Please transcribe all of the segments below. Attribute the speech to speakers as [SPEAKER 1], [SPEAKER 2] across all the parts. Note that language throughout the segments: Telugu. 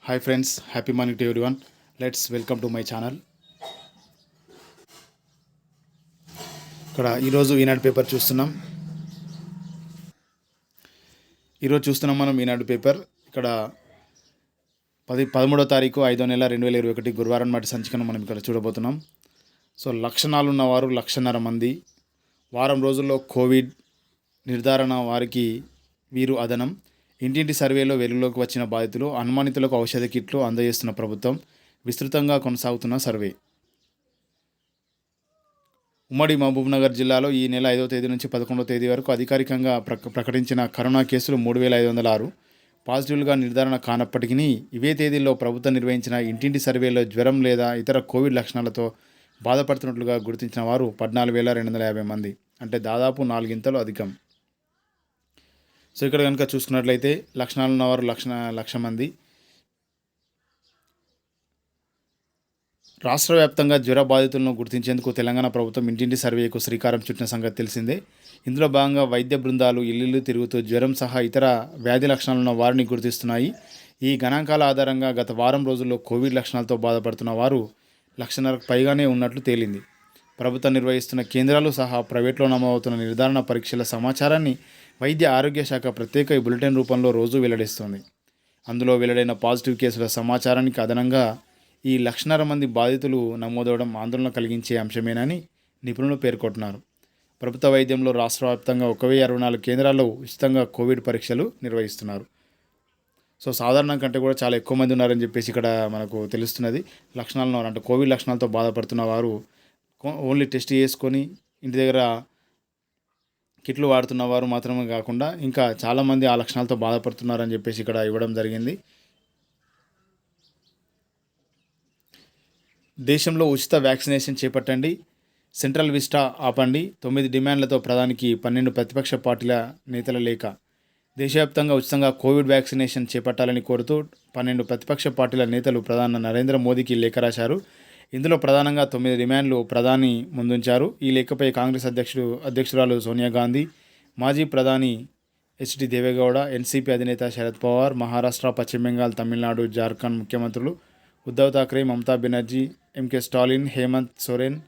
[SPEAKER 1] Hi friends, happy morning to everyone. Let's welcome to my channel. ఇక్కడ ఈరోజు ఈనాడు పేపర్ చూస్తున్నాం. మనం ఈనాడు పేపర్. ఇక్కడ 13వ తారీఖు 5వ నెల 2021 గురువారం నాటి సంచికను మనం ఇక్కడ చూడబోతున్నాం. సో లక్షణాలు ఉన్నవారు 1,50,000 మంది. వారం రోజుల్లో కోవిడ్ నిర్ధారణ వారికి వీరు అదనం. ఇంటింటి సర్వేలో వెలుగులోకి వచ్చిన బాధితులు, అనుమానితులకు ఔషధ కిట్లు అందజేస్తున్న ప్రభుత్వం. విస్తృతంగా కొనసాగుతున్న సర్వే. ఉమ్మడి మహబూబ్నగర్ జిల్లాలో ఈ నెల 5వ తేదీ నుంచి 11వ తేదీ వరకు అధికారికంగా ప్రకటించిన కరోనా కేసులు 3,506. పాజిటివ్లుగా నిర్ధారణ కానప్పటికీ ఇవే తేదీల్లో ప్రభుత్వం నిర్వహించిన ఇంటింటి సర్వేలో జ్వరం లేదా ఇతర కోవిడ్ లక్షణాలతో బాధపడుతున్నట్లుగా గుర్తించిన వారు 14,250 మంది, అంటే దాదాపు 4 ఇంతలు అధికం. సో ఇక్కడ కనుక చూసుకున్నట్లయితే లక్షణాలు ఉన్నవారు 1,00,000 మంది. రాష్ట్ర వ్యాప్తంగా జ్వర బాధితులను గుర్తించేందుకు తెలంగాణ ప్రభుత్వం ఇంటింటి సర్వేకు శ్రీకారం చుట్టిన సంగతి తెలిసిందే. ఇందులో భాగంగా వైద్య బృందాలు ఇల్లు తిరుగుతూ జ్వరం సహా ఇతర వ్యాధి లక్షణాలున్న వారిని గుర్తిస్తున్నాయి. ఈ గణాంకాల ఆధారంగా గత వారం రోజుల్లో కోవిడ్ లక్షణాలతో బాధపడుతున్న వారు 1,00,000 పైగానే ఉన్నట్లు తేలింది. ప్రభుత్వం నిర్వహిస్తున్న కేంద్రాలు సహా ప్రైవేట్లో నమోదవుతున్న నిర్ధారణ పరీక్షల సమాచారాన్ని వైద్య ఆరోగ్య శాఖ ప్రత్యేక బులెటిన్ రూపంలో రోజు వెల్లడిస్తుంది. అందులో వెల్లడైన పాజిటివ్ కేసుల సమాచారానికి అదనంగా ఈ 1,00,000 మంది బాధితులు నమోదవడం ఆందోళన కలిగించే అంశమేనని నిపుణులు పేర్కొంటున్నారు. ప్రభుత్వ వైద్యంలో రాష్ట్ర వ్యాప్తంగా 1,064 కేంద్రాల్లో ఉచితంగా కోవిడ్ పరీక్షలు నిర్వహిస్తున్నారు. సో సాధారణం కంటే కూడా చాలా ఎక్కువ మంది ఉన్నారని చెప్పేసి ఇక్కడ మనకు తెలుస్తున్నది. లక్షణాలు ఉన్నారు అంటే కోవిడ్ లక్షణాలతో బాధపడుతున్న వారు ఓన్లీ టెస్ట్ చేసుకొని ఇంటి దగ్గర కిట్లు వాడుతున్న వారు మాత్రమే కాకుండా ఇంకా చాలామంది ఆ లక్షణాలతో బాధపడుతున్నారని చెప్పేసి ఇక్కడ ఇవ్వడం జరిగింది. దేశంలో ఉచిత వ్యాక్సినేషన్ చేపట్టండి, సెంట్రల్ విస్టా ఆపండి, 9 డిమాండ్లతో ప్రధానికి 12 ప్రతిపక్ష పార్టీల నేతల లేఖ. దేశవ్యాప్తంగా ఉచితంగా కోవిడ్ వ్యాక్సినేషన్ చేపట్టాలని కోరుతూ 12 ప్రతిపక్ష పార్టీల నేతలు ప్రధాని నరేంద్ర మోదీకి లేఖ రాశారు. ఇందులో ప్రధానంగా 9 డిమాండ్లు ప్రధాని ముందుంచారు. ఈ లేఖపై కాంగ్రెస్ అధ్యక్షురాలు సోనియా గాంధీ, మాజీ ప్రధాని హెచ్డి దేవేగౌడ, ఎన్సీపీ అధినేత శరద్ పవార్, మహారాష్ట్ర, పశ్చిమ బెంగాల్, తమిళనాడు, జార్ఖండ్ ముఖ్యమంత్రులు Uddhav Thackeray, Mamata Banerjee, M K Stalin, Hemant Soren,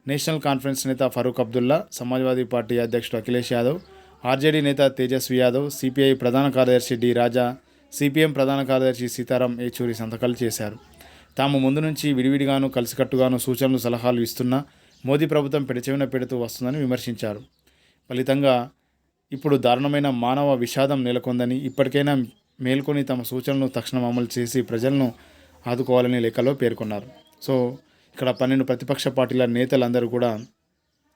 [SPEAKER 1] National Conference నేత ఫరూక్ అబ్దుల్లా, సమాజ్వాదీ పార్టీ అధ్యక్షుడు అఖిలేష్ యాదవ్, ఆర్జేడీ నేత తేజస్వి యాదవ్, సిపిఐ ప్రధాన కార్యదర్శి డి రాజా, సిపిఎం ప్రధాన కార్యదర్శి సీతారాం ఏచూరి సంతకాలు చేశారు. తాము ముందు నుంచి విడివిడిగాను కలిసికట్టుగాను సూచనలు సలహాలు ఇస్తున్నా మోదీ ప్రభుత్వం పెడచెవిన పెడుతూ వస్తుందని విమర్శించారు. ఫలితంగా ఇప్పుడు దారుణమైన మానవ విషాదం నెలకొందని, ఇప్పటికైనా మేల్కొని తమ సూచనలను తక్షణం అమలు చేసి ప్రజలను ఆదుకోవాలని లేఖలో పేర్కొన్నారు. సో ఇక్కడ 12 ప్రతిపక్ష పార్టీల నేతలందరూ కూడా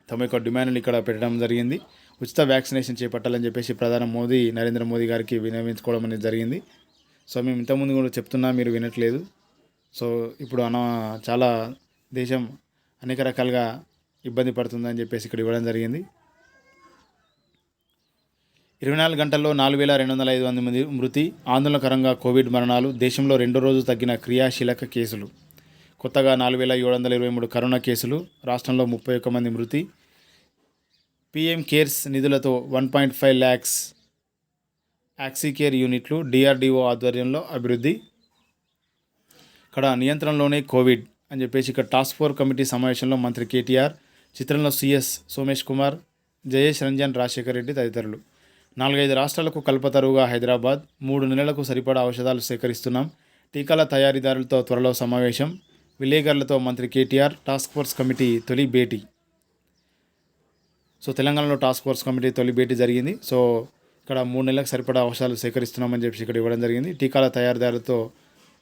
[SPEAKER 1] తమ యొక్క డిమాండ్ని ఇక్కడ పెట్టడం జరిగింది. ఉచిత వ్యాక్సినేషన్ చేపట్టాలని చెప్పేసి ప్రధాని నరేంద్ర మోదీ గారికి విన్నవించుకోవడం అనేది జరిగింది. సో మేము ఇంతకుముందు కూడా చెప్తున్నా, మీరు వినట్లేదు. సో ఇప్పుడు చాలా దేశం అనేక రకాలుగా ఇబ్బంది పడుతుందని చెప్పేసి ఇక్కడ ఇవ్వడం జరిగింది. 24 గంటల్లో 4,205 మంది మృతి. ఆందోళనకరంగా కోవిడ్ మరణాలు. దేశంలో రెండో రోజు తగ్గిన క్రియాశీలక కేసులు. కొత్తగా 4,723 కరోనా కేసులు. రాష్ట్రంలో 31 మంది మృతి. పీఎం కేర్స్ నిధులతో 1.5 lakhs ఆక్సికేర్ యూనిట్లు డిఆర్డీఓ ఆధ్వర్యంలో అభివృద్ధి. ఇక్కడ నియంత్రణలోనే కోవిడ్ అని చెప్పేసి ఇక్కడ టాస్క్ ఫోర్స్ కమిటీ సమావేశంలో మంత్రి కేటీఆర్, చిత్రంలో సిఎస్ సోమేష్ కుమార్, జయేష్ రంజన్, రాజశేఖర్ రెడ్డి తదితరులు. 4-5 రాష్ట్రాలకు కల్పతరువుగా హైదరాబాద్. 3 నెలలకు సరిపడా ఔషధాలు సేకరిస్తున్నాం. టీకాల తయారీదారులతో త్వరలో సమావేశం. విలేకరులతో మంత్రి కేటీఆర్. టాస్క్ ఫోర్స్ కమిటీ తొలి భేటీ. సో తెలంగాణలో టాస్క్ ఫోర్స్ కమిటీ తొలి భేటీ జరిగింది. సో ఇక్కడ 3 నెలలకు సరిపడా ఔషధాలు సేకరిస్తున్నామని చెప్పేసి ఇక్కడ ఇవ్వడం జరిగింది. టీకాల తయారీదారులతో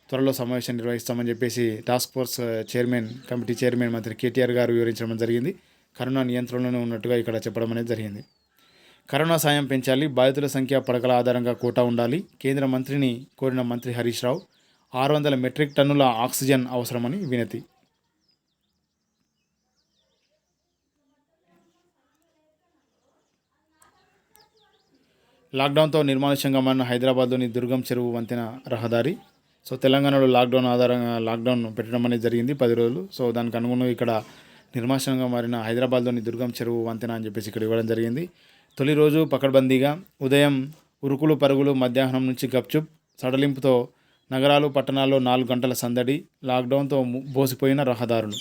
[SPEAKER 1] త్వరలో సమావేశం నిర్వహిస్తామని చెప్పేసి టాస్క్ ఫోర్స్ కమిటీ చైర్మన్ మంత్రి కేటీఆర్ గారు వివరించడం జరిగింది. కరోనా నియంత్రణలోనే ఉన్నట్టుగా ఇక్కడ చెప్పడం అనేది జరిగింది. కరోనా సాయం పెంచాలి, బాధితుల సంఖ్య పడకల ఆధారంగా కోటా ఉండాలి. కేంద్ర మంత్రిని కోరిన మంత్రి హరీష్ రావు. 600 మెట్రిక్ టన్నుల ఆక్సిజన్ అవసరమని వినతి. లాక్డౌన్తో నిర్మానుష్యంగా మారిన హైదరాబాద్లోని దుర్గం చెరువు వంతెన రహదారి. సో తెలంగాణలో లాక్డౌన్ పెట్టడం అనేది జరిగింది 10 రోజులు. సో దానికి అనుగుణంగా ఇక్కడ నిర్మానుష్యంగా మారిన హైదరాబాద్లోని దుర్గం చెరువు వంతెన అని చెప్పేసి ఇక్కడ ఇవ్వడం జరిగింది. తొలి రోజు పకడ్బందీగా ఉదయం ఉరుకులు పరుగులు, మధ్యాహ్నం నుంచి గప్చుప్, సడలింపుతో నగరాలు పట్టణాల్లో 4 గంటల సందడి, లాక్డౌన్తో బోసిపోయిన రహదారులు.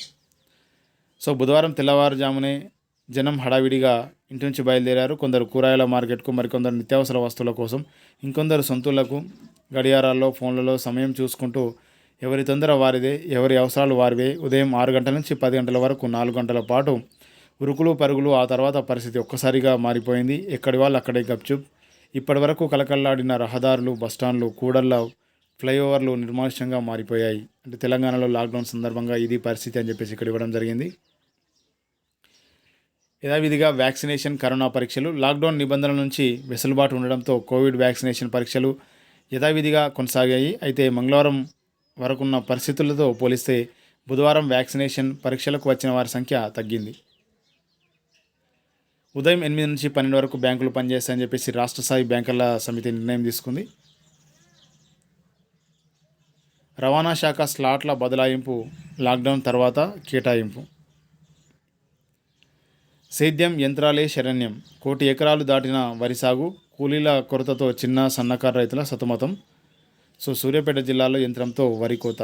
[SPEAKER 1] సో బుధవారం తెల్లవారుజామునే జనం హడావిడిగా ఇంటి నుంచి బయలుదేరారు. కొందరు కూరగాయల మార్కెట్కు, మరికొందరు నిత్యావసర వస్తువుల కోసం, ఇంకొందరు సొంతూళ్లకు. గడియారాల్లో, ఫోన్లలో సమయం చూసుకుంటూ ఎవరి తొందర వారిదే, ఎవరి అవసరాలు వారివే. ఉదయం 6 గంటల నుంచి 10 గంటల వరకు 4 గంటల పాటు ఉరుకులు పరుగులు. ఆ తర్వాత పరిస్థితి ఒక్కసారిగా మారిపోయింది. ఎక్కడి వాళ్ళు అక్కడే గప్చుప్. ఇప్పటి వరకు కలకల్లాడిన రహదారులు, బస్టాండ్లు, కూడళ్ళ, ఫ్లైఓవర్లు నిర్మానుష్యంగా మారిపోయాయి. అంటే తెలంగాణలో లాక్డౌన్ సందర్భంగా ఇది పరిస్థితి అని చెప్పేసి ఇక్కడ ఇవ్వడం జరిగింది. యథావిధిగా వ్యాక్సినేషన్, కరోనా పరీక్షలు. లాక్డౌన్ నిబంధనల నుంచి వెసులుబాటు ఉండడంతో కోవిడ్ వ్యాక్సినేషన్ పరీక్షలు యథావిధిగా కొనసాగాయి. అయితే మంగళవారం వరకున్న పరిస్థితులతో పోలిస్తే బుధవారం వ్యాక్సినేషన్ పరీక్షలకు వచ్చిన వారి సంఖ్య తగ్గింది. ఉదయం 8 నుంచి 12 వరకు బ్యాంకులు పనిచేస్తాయని చెప్పేసి రాష్ట్ర స్థాయి బ్యాంకర్ల సమితి నిర్ణయం తీసుకుంది. రవాణా శాఖ స్లాట్ల బదలాయింపు లాక్డౌన్ తర్వాత కేటాయింపు. సేద్యం యంత్రాలే శరణ్యం. 1 కోటి ఎకరాలు దాటిన వరి సాగు, కూలీల కొరతతో చిన్న సన్నకారు రైతుల సతమతం. సో సూర్యాపేట జిల్లాలో యంత్రంతో వరి కోత.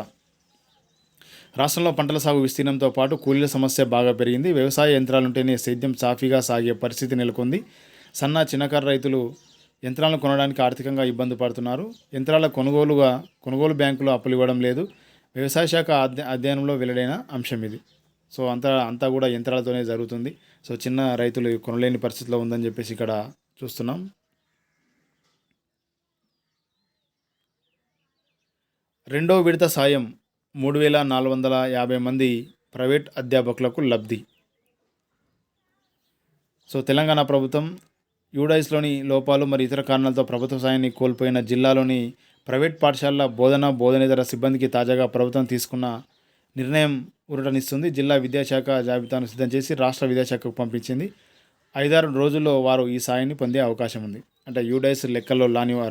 [SPEAKER 1] రాష్ట్రంలో పంటల సాగు విస్తీర్ణంతో పాటు కూలీల సమస్య బాగా పెరిగింది. వ్యవసాయ యంత్రాలుంటేనే సేద్యం సాఫీగా సాగే పరిస్థితి నెలకొంది. సన్న చిన్నకారు రైతులు యంత్రాలను కొనడానికి ఆర్థికంగా ఇబ్బంది పడుతున్నారు. యంత్రాల కొనుగోలు బ్యాంకులు అప్పులు ఇవ్వడం లేదు. వ్యవసాయ శాఖ అధ్యయనంలో వెల్లడైన అంశం ఇది. సో అంతా కూడా యంత్రాలతోనే జరుగుతుంది. సో చిన్న రైతులు కొనలేని పరిస్థితిలో ఉందని చెప్పేసి ఇక్కడ చూస్తున్నాం. రెండో విడత సాయం 3,450 మంది ప్రైవేట్ అధ్యాపకులకు లబ్ధి. సో తెలంగాణ ప్రభుత్వం యూడైస్లోని లోపాలు మరియు ఇతర కారణాలతో ప్రభుత్వ సాయాన్ని కోల్పోయిన జిల్లాలోని ప్రైవేట్ పాఠశాలల బోధనేతర సిబ్బందికి తాజాగా ప్రభుత్వం తీసుకున్న నిర్ణయం ఊరటనిస్తుంది. జిల్లా విద్యాశాఖ జాబితాను సిద్ధం చేసి రాష్ట్ర విద్యాశాఖకు పంపించింది. 5-6 రోజుల్లో వారు ఈ సాయాన్ని పొందే అవకాశం ఉంది. అంటే యూడైస్ లెక్కల్లో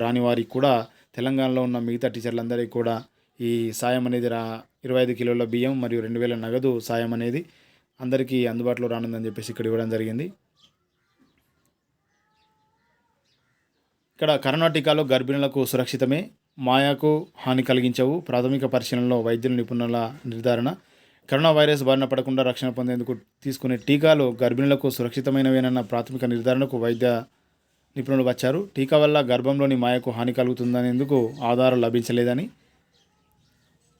[SPEAKER 1] రాని వారికి కూడా తెలంగాణలో ఉన్న మిగతా టీచర్లందరికీ కూడా ఈ సాయం అనేది 25 కిలోల బియ్యం మరియు 2,000 నగదు సాయం అనేది అందరికీ అందుబాటులో రానుందని చెప్పేసి ఇక్కడ ఇవ్వడం జరిగింది. ఇక్కడ కరోనా టీకాలు గర్భిణులకు సురక్షితమే, మాయాకు హాని కలిగించవు. ప్రాథమిక పరిశీలనలో వైద్యుల నిపుణుల నిర్ధారణ. కరోనా వైరస్ బారిన పడకుండా రక్షణ పొందేందుకు తీసుకునే టీకాలు గర్భిణులకు సురక్షితమైనవేనన్న ప్రాథమిక నిర్ధారణకు వైద్య నిపుణులు వచ్చారు. టీకా వల్ల గర్భంలోని మాయకు హాని కలుగుతుందనేందుకు ఆధారం లభించలేదని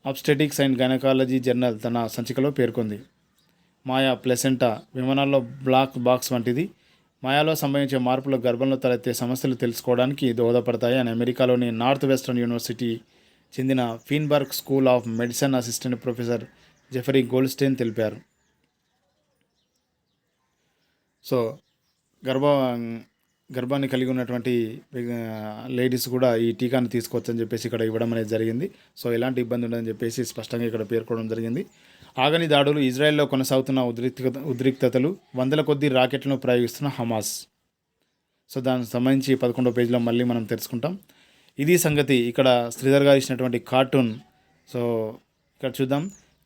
[SPEAKER 1] అబ్స్టెటిక్స్ అండ్ గైనకాలజీ జర్నల్ తన సంచికలో పేర్కొంది. మాయా ప్లెసెంటా విమానాల్లో బ్లాక్ బాక్స్ వంటిది. మాయాలో సంభవించే మార్పులు గర్భంలో తలెత్తే సమస్యలు తెలుసుకోవడానికి దోహదపడతాయి అని అమెరికాలోని నార్త్ వెస్టర్న్ యూనివర్సిటీ చెందిన Feinberg School of Medicine assistant professor Jeffrey Goldstein తెలిపారు. సో గర్భాన్ని కలిగి ఉన్నటువంటి లేడీస్ కూడా ఈ టీకాను తీసుకోవచ్చని చెప్పేసి ఇక్కడ ఇవ్వడం అనేది జరిగింది. సో ఎలాంటి ఇబ్బంది ఉండదని చెప్పేసి స్పష్టంగా ఇక్కడ పేర్కొనడం జరిగింది. ఆగని దాడులు, ఇజ్రాయెల్లో కొనసాగుతున్న ఉద్రిక్తతలు, వందల కొద్దీ రాకెట్లను ప్రయోగిస్తున్న హమాస్. సో దానికి సంబంధించి 11వ పేజీలో మళ్ళీ మనం తెలుసుకుంటాం. ఇది సంగతి. ఇక్కడ శ్రీధర్ గారు ఇచ్చినటువంటి కార్టూన్. సో ఇక్కడ చూద్దాం.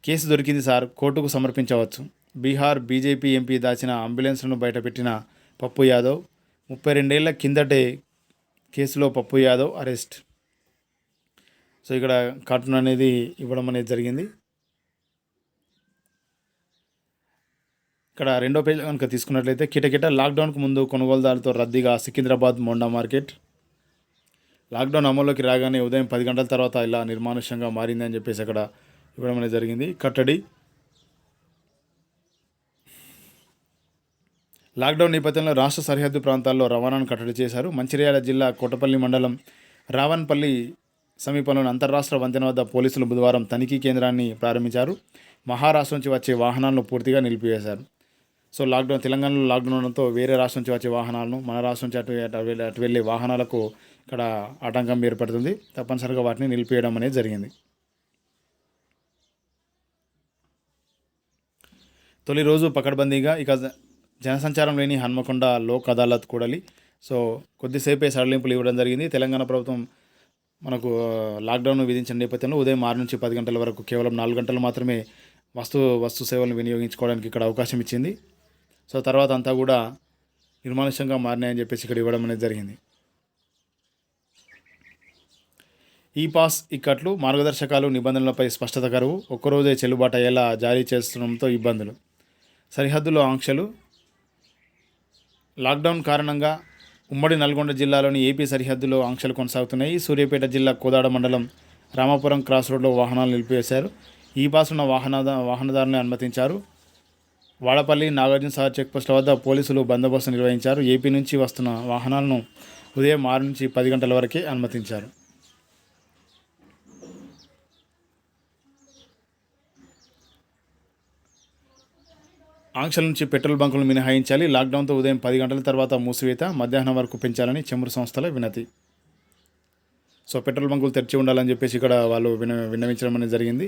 [SPEAKER 1] కేసు దొరికింది సార్, కోర్టుకు సమర్పించవచ్చు. బీహార్ బీజేపీ ఎంపీ దాచిన అంబులెన్స్లను బయటపెట్టిన పప్పు యాదవ్. 32 ఏళ్ల కిందటే కేసులో పప్పు యాదవ్ అరెస్ట్. సో ఇక్కడ కార్టూన్ అనేది ఇవ్వడం అనేది జరిగింది. ఇక్కడ 2వ పేజ్ కనుక తీసుకున్నట్లయితే కిటకిట లాక్డౌన్కు ముందు కొనుగోలుదారులతో రద్దీగా సికింద్రాబాద్ మోండా మార్కెట్. లాక్డౌన్ అమల్లోకి రాగానే ఉదయం 10 గంటల తర్వాత ఇలా నిర్మానుష్యంగా మారిందని చెప్పేసి అక్కడ ఇవ్వడం అనేది జరిగింది. కట్టడి. లాక్డౌన్ నేపథ్యంలో రాష్ట్ర సరిహద్దు ప్రాంతాల్లో రవాణాను కట్టడి చేశారు. మంచిర్యాల జిల్లా కోటపల్లి మండలం రావన్పల్లి సమీపంలోని అంతర్రాష్ట్ర వంతెన వద్ద పోలీసులు బుధవారం తనిఖీ కేంద్రాన్ని ప్రారంభించారు. మహారాష్ట్ర నుంచి వచ్చే వాహనాలను పూర్తిగా నిలిపివేశారు. సో తెలంగాణలో లాక్డౌన్ ఉండడంతో వేరే రాష్ట్రం నుంచి వచ్చే వాహనాలను, మన రాష్ట్రం నుంచి అటు వెళ్ళే వాహనాలకు ఇక్కడ ఆటంకం ఏర్పడుతుంది. తప్పనిసరిగా వాటిని నిలిపివేయడం అనేది జరిగింది. తొలి రోజు పకడ్బందీగా. ఇక జనసంచారం లేని హన్మకొండ లోక్ అదాలత్ కూడలి. సో కొద్దిసేపే సడలింపులు ఇవ్వడం జరిగింది. తెలంగాణ ప్రభుత్వం మనకు లాక్డౌన్ విధించిన నేపథ్యంలో ఉదయం 6 నుంచి 10 గంటల వరకు కేవలం 4 గంటలు మాత్రమే వస్తు సేవలను వినియోగించుకోవడానికి ఇక్కడ అవకాశం ఇచ్చింది. సో తర్వాత అంతా కూడా నిర్మానుష్యంగా మారినాయని చెప్పేసి ఇక్కడ ఇవ్వడం అనేది జరిగింది. ఈ పాస్ ఇక్కట్లు మార్గదర్శకాలు నిబంధనలపై స్పష్టత కరువు ఒక్కరోజే చెల్లుబాటు అయ్యేలా జారీ చేస్తుండడంతో ఇబ్బందులు. సరిహద్దులో ఆంక్షలు. లాక్డౌన్ కారణంగా ఉమ్మడి నల్గొండ జిల్లాలోని ఏపీ సరిహద్దులో ఆంక్షలు కొనసాగుతున్నాయి. సూర్యాపేట జిల్లా కోదాడ మండలం రామాపురం క్రాస్ రోడ్లో వాహనాలు నిలిపివేశారు. ఈ పాస్ ఉన్న వాహనదారులను అనుమతించారు. వాడపల్లి నాగార్జున సాగర్ చెక్పోస్టుల వద్ద పోలీసులు బందోబస్తు నిర్వహించారు. ఏపీ నుంచి వస్తున్న వాహనాలను ఉదయం 6 నుంచి 10 గంటల వరకే అనుమతించారు. ఆంక్షల నుంచి పెట్రోల్ బంకులు మినహాయించాలి. లాక్డౌన్తో ఉదయం 10 గంటల తర్వాత మూసివేత, మధ్యాహ్నం వరకు పెంచాలని చమురు సంస్థల వినతి. సో పెట్రోల్ బంకులు తెరిచి ఉండాలని చెప్పేసి ఇక్కడ వాళ్ళు విన్నవించడం అనేది జరిగింది.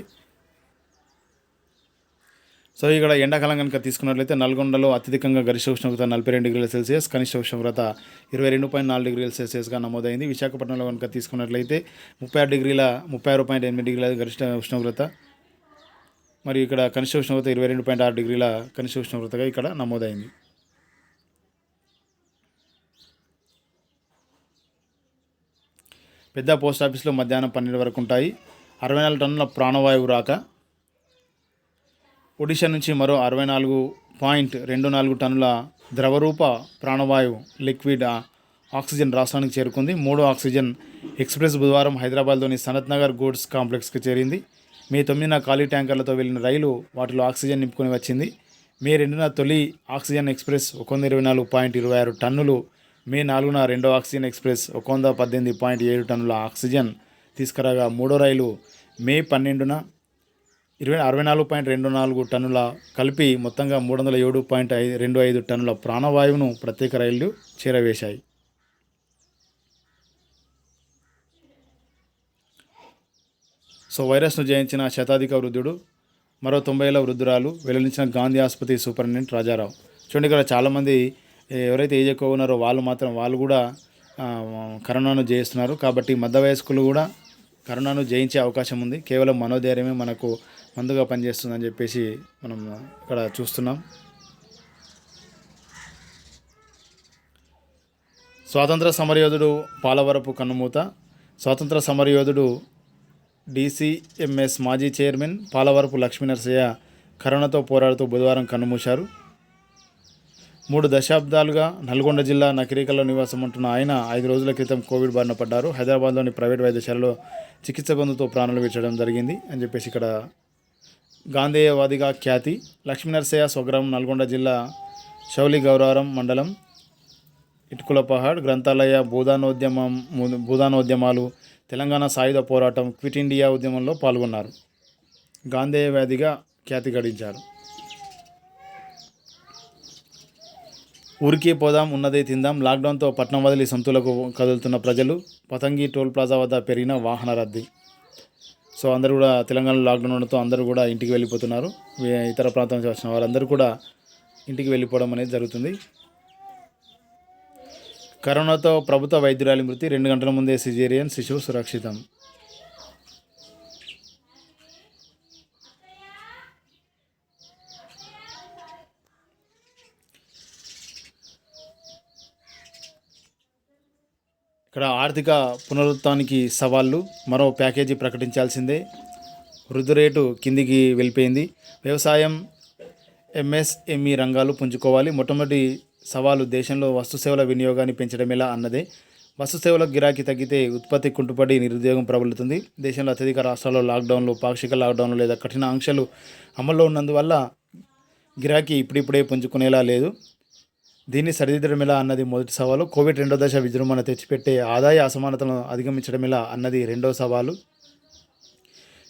[SPEAKER 1] సో ఇక్కడ ఎండాకాలం కనుక తీసుకున్నట్లయితే నల్గొండలో అత్యధికంగా గరిష్ట ఉష్ణోగ్రత 42 డిగ్రీల సెల్సియస్, కనిష్ట ఉష్ణోగ్రత 22.4 డిగ్రీల సెల్సియస్గా నమోదైంది. విశాఖపట్నంలో కనుక తీసుకున్నట్లయితే 36.8 డిగ్రీల గరిష్ట ఉష్ణోగ్రత మరియు ఇక్కడ కనిష్ట ఉష్ణోగ్రత 22.6 డిగ్రీల కనిష్ట ఉష్ణోగ్రతగా ఇక్కడ నమోదైంది. పెద్ద పోస్ట్ ఆఫీస్లో మధ్యాహ్నం 12 వరకు ఉంటాయి. 64 టన్నుల ప్రాణవాయువు రాక. ఒడిషా నుంచి మరో 64.24 టన్నుల ద్రవరూప ప్రాణవాయువు లిక్విడ్ ఆక్సిజన్ రాష్ట్రానికి చేరుకుంది. 3 ఆక్సిజన్ ఎక్స్ప్రెస్ బుధవారం హైదరాబాద్లోని సనత్ నగర్ గూడ్స్ కాంప్లెక్స్కి చేరింది. మే 9న ఖాళీ ట్యాంకర్లతో వెళ్లిన రైలు వాటిలో ఆక్సిజన్ నింపుకొని వచ్చింది. మే 2న తొలి ఆక్సిజన్ ఎక్స్ప్రెస్ 124.26 టన్నులు, మే 4న రెండో ఆక్సిజన్ ఎక్స్ప్రెస్ 118.7 టన్నుల ఆక్సిజన్ తీసుకురాగా మూడో రైలు మే 12న 64.24 టన్నుల కలిపి మొత్తంగా 307.25 టన్నుల ప్రాణవాయువును ప్రత్యేక రైళ్లు చేరవేశాయి. సో వైరస్ను జయించిన శతాధిక వృద్ధుడు, మరో 90 ఏళ్ల వృద్ధురాలు వెల్లడించిన గాంధీ ఆసుపత్రి సూపరింటెండెంట్ రాజారావు. చూడండి, ఇక్కడ చాలామంది ఎవరైతే ఏజ్ ఎక్కువ ఉన్నారో వాళ్ళు కూడా కరోనాను జయిస్తున్నారు. కాబట్టి మధ్య వయస్కులు కూడా కరోనాను జయించే అవకాశం ఉంది. కేవలం మనోధైర్యమే మనకు మందుగా పనిచేస్తుందని చెప్పేసి మనం ఇక్కడ చూస్తున్నాం. స్వాతంత్ర సమరయోధుడు పాలవరపు కన్నుమూత. స్వాతంత్ర సమరయోధుడు DCMS మాజీ చైర్మన్ పాలవరపు లక్ష్మీనరసయ్య కరోనాతో పోరాడుతూ బుధవారం కన్నుమూశారు. 3 దశాబ్దాలుగా నల్గొండ జిల్లా నకిరేకల్లో నివాసం ఉంటున్న ఆయన 5 రోజుల క్రితం కోవిడ్ బారిన పడ్డారు. హైదరాబాద్లోని ప్రైవేట్ వైద్యశాలలో చికిత్స పొందుతూ ప్రాణాలు విడచడం జరిగింది అని చెప్పేసి ఇక్కడ గాంధేయవాదిగా ఖ్యాతి. లక్ష్మీనరసయ్య స్వగ్రామం నల్గొండ జిల్లా షౌలి గౌరవరం మండలం ఇటుకులపహాడ్. గ్రంథాలయ భూదానోద్యమాలు, తెలంగాణ సాయుధ పోరాటం, క్విట్ ఇండియా ఉద్యమంలో పాల్గొన్నారు. గాంధేయవాదిగా ఖ్యాతి గడించారు. ఊరికే పోదాం, ఉన్నదే తిందాం. లాక్డౌన్తో పట్నం వదిలి సొంతూలకు కదులుతున్న ప్రజలు. పతంగి టోల్ ప్లాజా వద్ద పెరిగిన వాహన రద్దీ. సో అందరూ కూడా తెలంగాణలో లాక్డౌన్ ఉండడంతో అందరూ కూడా ఇంటికి వెళ్ళిపోతున్నారు. ఇతర ప్రాంతం నుంచి వచ్చిన వారందరూ కూడా ఇంటికి వెళ్ళిపోవడం అనేది జరుగుతుంది. కరోనాతో ప్రభుత్వ వైద్యురాలి మృతి. 2 గంటల ముందే సిజేరియన్, శిశువు సురక్షితం. ఇక్కడ ఆర్థిక పునరుత్థానానికి సవాళ్ళు. మరో ప్యాకేజీ ప్రకటించాల్సిందే. వృద్ధి రేటు కిందికి వెళ్ళిపోయింది. వ్యవసాయం, MSME రంగాలు పుంజుకోవాలి. మొట్టమొదటి సవాలు దేశంలో వస్తుసేవల వినియోగాన్ని పెంచడం ఎలా అన్నదే. వస్తుసేవలకు గిరాకీ తగ్గితే ఉత్పత్తి కుంటుపడి నిరుద్యోగం ప్రబలుతుంది. దేశంలో అత్యధిక రాష్ట్రాల్లో లాక్డౌన్లు, పాక్షిక లాక్డౌన్లు లేదా కఠిన ఆంక్షలు అమల్లో ఉన్నందువల్ల గిరాకీ ఇప్పుడిప్పుడే పుంజుకునేలా లేదు. దీన్ని సరిదిద్దడం ఎలా అన్నది మొదటి సవాలు. కోవిడ్ 2వ దశ విజృంభణ తెచ్చిపెట్టే ఆదాయ అసమానతలను అధిగమించడం ఎలా అన్నది రెండవ సవాలు.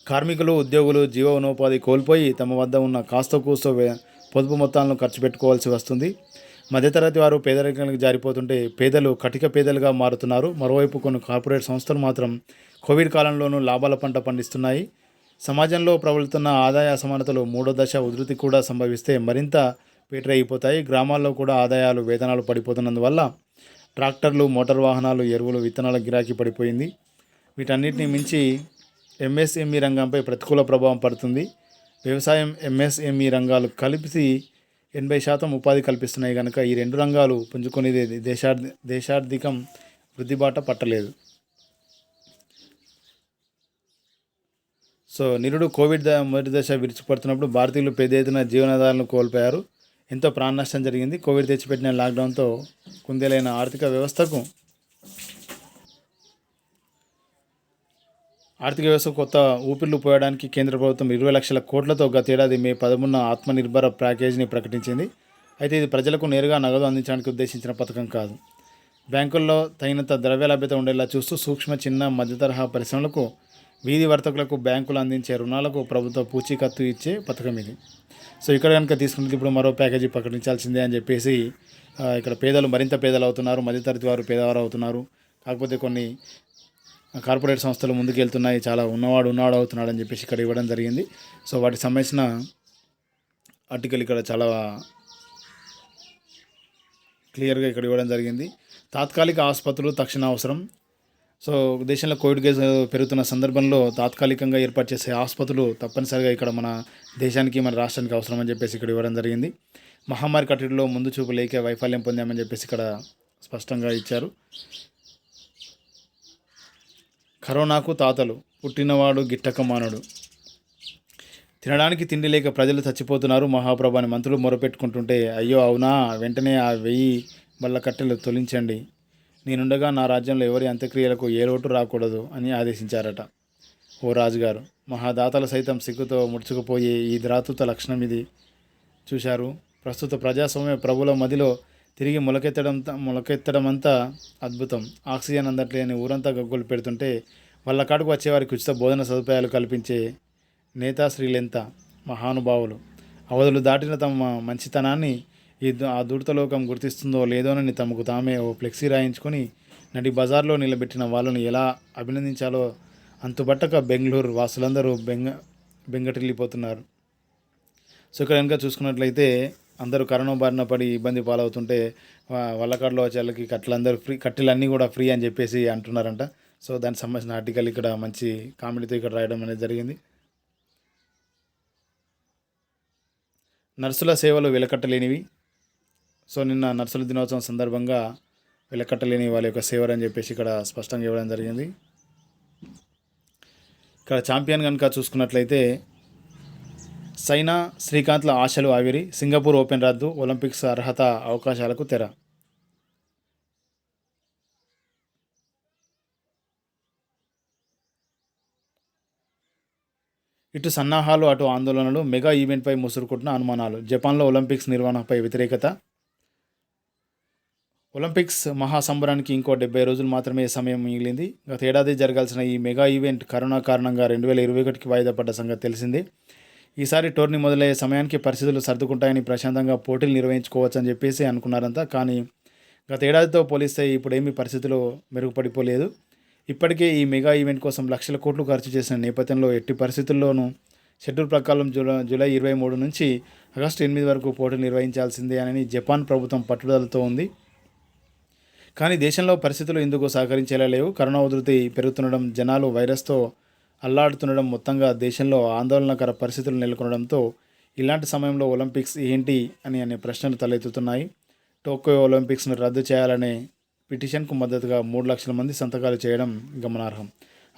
[SPEAKER 1] కార్మికులు, ఉద్యోగులు జీవనోపాధి కోల్పోయి తమ వద్ద ఉన్న కాస్తో కూస్తో పొదుపు మొత్తాలను ఖర్చు పెట్టుకోవాల్సి వస్తుంది. మధ్యతరగతి వారు పేదరికానికి జారిపోతుంటే పేదలు కటిక పేదలుగా మారుతున్నారు. మరోవైపు కొన్ని కార్పొరేట్ సంస్థలు మాత్రం కోవిడ్ కాలంలోనూ లాభాల పంట పండిస్తున్నాయి. సమాజంలో ప్రబలుతున్న ఆదాయ అసమానతలు 3వ దశ ఉధృతి కూడా సంభవిస్తే మరింత పేటరైపోతాయి. గ్రామాల్లో కూడా ఆదాయాలు, వేతనాలు పడిపోతున్నందువల్ల ట్రాక్టర్లు, మోటార్ వాహనాలు, ఎరువులు, విత్తనాల గిరాకీ పడిపోయింది. వీటన్నిటిని మించి MSME రంగంపై ప్రతికూల ప్రభావం పడుతుంది. వ్యవసాయం, MSME రంగాలు కలిపి 80% ఉపాధి కల్పిస్తున్నాయి కనుక ఈ 2 రంగాలు పుంజుకునేది దేశార్థికం వృద్ధిబాట పట్టలేదు. సో నిరుడు కోవిడ్ మొదటి దశ విడిచిపడుతున్నప్పుడు భారతీయులు పెద్ద ఎత్తున జీవనాధారాలను కోల్పోయారు. ఎంతో ప్రాణ నష్టం జరిగింది. కోవిడ్ తెచ్చిపెట్టిన లాక్డౌన్తో కుందేలైన ఆర్థిక వ్యవస్థ కొత్త ఊపిర్లు పోయడానికి కేంద్ర ప్రభుత్వం 20 లక్షల కోట్లతో గతేడాది మే 13న ఆత్మనిర్భర ప్యాకేజీని ప్రకటించింది. అయితే ఇది ప్రజలకు నేరుగా నగదు అందించడానికి ఉద్దేశించిన పథకం కాదు. బ్యాంకుల్లో తగినంత ద్రవ్య లభ్యత ఉండేలా చూస్తూ సూక్ష్మ, చిన్న, మధ్యతరహా పరిశ్రమలకు, వీధి వర్తకులకు బ్యాంకులు అందించే రుణాలకు ప్రభుత్వ పూచీకత్తు ఇచ్చే పథకం ఇది. సో ఇక్కడ కనుక తీసుకుంటే ఇప్పుడు మరో ప్యాకేజీ ప్రకటించాల్సిందే అని చెప్పేసి ఇక్కడ పేదలు మరింత పేదలు అవుతున్నారు, మధ్యతరగతి వారు పేదవారు అవుతున్నారు. కాకపోతే కొన్ని కార్పొరేట్ సంస్థలు ముందుకు వెళ్తున్నాయి, చాలా ఉన్నవాడు అవుతున్నాడు అని చెప్పేసి ఇక్కడ ఇవ్వడం జరిగింది. సో వాటికి సంబంధించిన ఆర్టికల్ ఇక్కడ చాలా క్లియర్గా ఇక్కడ ఇవ్వడం జరిగింది. తాత్కాలిక ఆసుపత్రులు తక్షణ అవసరం. సో దేశంలో కోవిడ్ కేసు పెరుగుతున్న సందర్భంలో తాత్కాలికంగా ఏర్పాటు చేసే ఆసుపత్రులు తప్పనిసరిగా ఇక్కడ మన దేశానికి, మన రాష్ట్రానికి అవసరం అని చెప్పేసి ఇక్కడ ఇవ్వడం జరిగింది. మహమ్మారి కట్టడిలో ముందు చూపు లేక వైఫల్యం పొందామని చెప్పేసి ఇక్కడ స్పష్టంగా ఇచ్చారు. కరోనాకు తాతలు, పుట్టినవాడు గిట్టక మానడు. తినడానికి తిండి లేక ప్రజలు చచ్చిపోతున్నారు. మహాప్రభాని మంత్రులు మొరపెట్టుకుంటుంటే, అయ్యో అవునా, వెంటనే ఆ 1000 బల్ల కట్టెలు తొలించండి, నేనుండగా నా రాజ్యంలో ఎవరి అంత్యక్రియలకు ఏ లోటు రాకూడదు అని ఆదేశించారట ఓ రాజుగారు. మహాదాతలు సైతం సిగ్గుతో ముడుచుకుపోయే ఈ ద్రాతుత లక్షణం ఇది చూశారు. ప్రస్తుత ప్రజాస్వామ్య ప్రభుల మదిలో తిరిగి మొలకెత్తడమంతా అద్భుతం. ఆక్సిజన్ అందట్లేని ఊరంతా గగ్గోలు పెడుతుంటే వాళ్ళ కాడుకు వచ్చేవారికి ఉచిత భోజన సదుపాయాలు కల్పించే నేతాశ్రీలెంత మహానుభావులు. అవధులు దాటిన తమ మంచితనాన్ని ఆ దుర్తలోకం గుర్తిస్తుందో లేదోనని తమకు తామే ఓ ఫ్లెక్సీ రాయించుకొని నడి బజార్లో నిలబెట్టిన వాళ్ళను ఎలా అభినందించాలో అంతుబట్టక బెంగళూరు వాసులందరూ బెంగటిల్లిపోతున్నారు. సో ఇక్కడ కనుక చూసుకున్నట్లయితే అందరూ కరోనా బారిన పడి ఇబ్బంది పాలవుతుంటే వల్లకాడులో వచ్చే వాళ్ళకి కట్టెలన్నీ కూడా ఫ్రీ అని చెప్పేసి అంటున్నారంట. సో దానికి సంబంధించిన ఆర్టికల్ ఇక్కడ మంచి కామెడీతో ఇక్కడ రాయడం అనేది జరిగింది. నర్సుల సేవలు వెలకట్టలేనివి. సో నిన్న నర్సుల దినోత్సవం సందర్భంగా వెలకట్టలేని వాళ్ళ యొక్క సేవలు అని చెప్పేసి ఇక్కడ స్పష్టంగా ఇవ్వడం జరిగింది. ఇక్కడ ఛాంపియన్ కనుక చూసుకున్నట్లయితే సైనా, శ్రీకాంత్ల ఆశలు ఆవిరి. సింగపూర్ ఓపెన్ రద్దు, ఒలింపిక్స్ అర్హత అవకాశాలకు తెర. ఇటు సన్నాహాలు, అటు ఆందోళనలు. మెగా ఈవెంట్పై ముసురుకుంటున్న అనుమానాలు. జపాన్లో ఒలింపిక్స్ నిర్వహణపై వ్యతిరేకత. ఒలింపిక్స్ మహాసంబరానికి ఇంకో 70 రోజులు మాత్రమే సమయం మిగిలింది. గత ఏడాది జరగాల్సిన ఈ మెగా ఈవెంట్ కరోనా కారణంగా 2021కి వాయిదా పడ్డ సంగతి తెలిసిందే. ఈసారి టోర్నీ మొదలయ్యే సమయానికి పరిస్థితులు సర్దుకుంటాయని ప్రశాంతంగా పోటీలు నిర్వహించుకోవచ్చని చెప్పేసి అనుకున్నారంతా. కానీ గత ఏడాదితో పోలిస్తే ఇప్పుడేమీ పరిస్థితులు మెరుగుపడిపోలేదు. ఇప్పటికే ఈ మెగా ఈవెంట్ కోసం లక్షల కోట్లు ఖర్చు చేసిన నేపథ్యంలో ఎట్టి పరిస్థితుల్లోనూ షెడ్యూల్ ప్రకారం జూలై 23 నుంచి ఆగస్టు 8 వరకు పోటీలు నిర్వహించాల్సిందే అని జపాన్ ప్రభుత్వం పట్టుదలతో ఉంది. కానీ దేశంలో పరిస్థితులు ఇందుకు సహకరించేలా లేవు. కరోనా ఉధృతి పెరుగుతుండడం, జనాలు వైరస్తో అల్లాడుతుండడం, మొత్తంగా దేశంలో ఆందోళనకర పరిస్థితులు నెలకొనడంతో ఇలాంటి సమయంలో ఒలింపిక్స్ ఏంటి అనే ప్రశ్నలు తలెత్తుతున్నాయి. టోక్యో ఒలింపిక్స్ను రద్దు చేయాలనే పిటిషన్కు మద్దతుగా 3 లక్షల మంది సంతకాలు చేయడం గమనార్హం.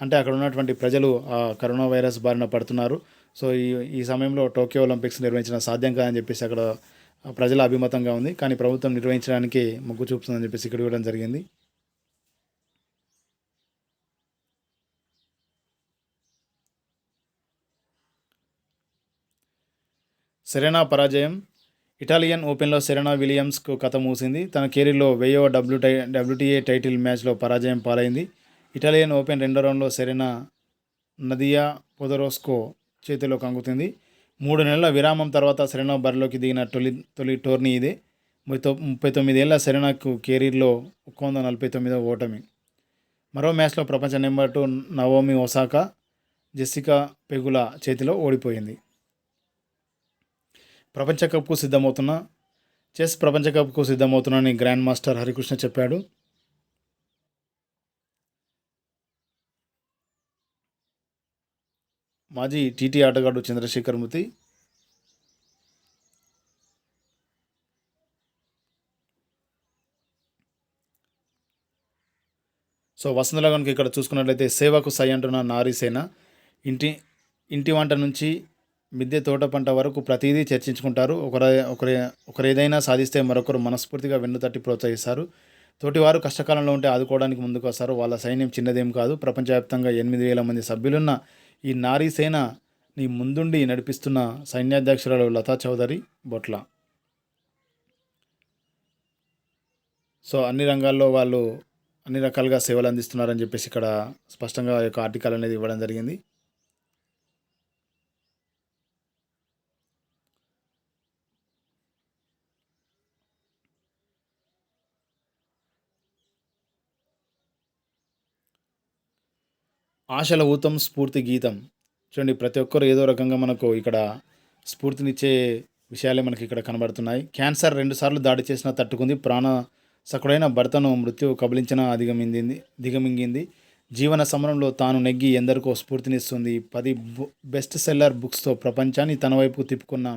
[SPEAKER 1] అంటే అక్కడ ఉన్నటువంటి ప్రజలు ఆ కరోనా వైరస్ బారిన పడుతున్నారు. సో ఈ సమయంలో టోక్యో ఒలింపిక్స్ నిర్వహించడం సాధ్యం కాదని చెప్పేసి అక్కడ ప్రజల అభిమతంగా ఉంది. కానీ ప్రభుత్వం నిర్వహించడానికి మొగ్గు చూపుతుందని చెప్పేసి ఇక్కడ ఇవ్వడం జరిగింది. సెరెనా పరాజయం. ఇటాలియన్ ఓపెన్లో సెరెనా విలియమ్స్కు కథ మూసింది. తన కెరీర్లో 1000వ WTA టైటిల్ మ్యాచ్లో పరాజయం పాలైంది. ఇటాలియన్ ఓపెన్ రెండో రౌండ్లో సెరెనా నదియా పొదరోస్కో చేతిలో కంగుతుంది. 3 నెలల విరామం తర్వాత సెరెనా బరిలోకి దిగిన తొలి టోర్నీ ఇదే. 39 ఏళ్ల సెరెనాకు కెరీర్లో 149వ ఓటమి. మరో మ్యాచ్లో ప్రపంచ నెంబర్ 2 నవోమి ఒసాకా జెసికా పెగుల చేతిలో ఓడిపోయింది. చెస్ ప్రపంచకప్కు సిద్ధమవుతున్నానని గ్రాండ్ మాస్టర్ హరికృష్ణ చెప్పాడు. మాజీ టీటీ ఆటగాడు చంద్రశేఖర్ మృతి. సో వసంతలో కనుక ఇక్కడ చూసుకున్నట్లయితే సేవకు సై అంటున్న నారీసేన. ఇంటి వంట నుంచి మిద్దె తోట పంట వరకు ప్రతిదీ చర్చించుకుంటారు. ఒకరేదైనా సాధిస్తే మరొకరు మనస్ఫూర్తిగా వెన్నుతట్టి ప్రోత్సహిస్తారు. తోటివారు కష్టకాలంలో ఉంటే ఆదుకోవడానికి ముందుకొస్తారు. వాళ్ళ సైన్యం చిన్నదేం కాదు. ప్రపంచవ్యాప్తంగా 8,000 మంది సభ్యులున్న ఈ నారీ సేనని ముందుండి నడిపిస్తున్న సైన్యాధ్యక్షురాలు లతా చౌదరి బొట్ల. సో అన్ని రంగాల్లో వాళ్ళు అన్ని రకాలుగా సేవలు అందిస్తున్నారని చెప్పేసి ఇక్కడ స్పష్టంగా ఈ యొక్క ఆర్టికల్ అనేది ఇవ్వడం జరిగింది. ఆశల ఊతం స్ఫూర్తి గీతం. చూడండి, ప్రతి ఒక్కరు ఏదో రకంగా మనకు ఇక్కడ స్ఫూర్తినిచ్చే విషయాలే మనకి ఇక్కడ కనబడుతున్నాయి. క్యాన్సర్ 2 సార్లు దాడి చేసినా తట్టుకుంది. సకుడైన భర్తను మృత్యు కబలించిన దిగమింగింది. జీవన సమరంలో తాను నెగ్గి ఎందరికో స్ఫూర్తినిస్తుంది. 10 బెస్ట్ సెల్లర్ బుక్స్తో ప్రపంచాన్ని తన వైపు తిప్పుకున్న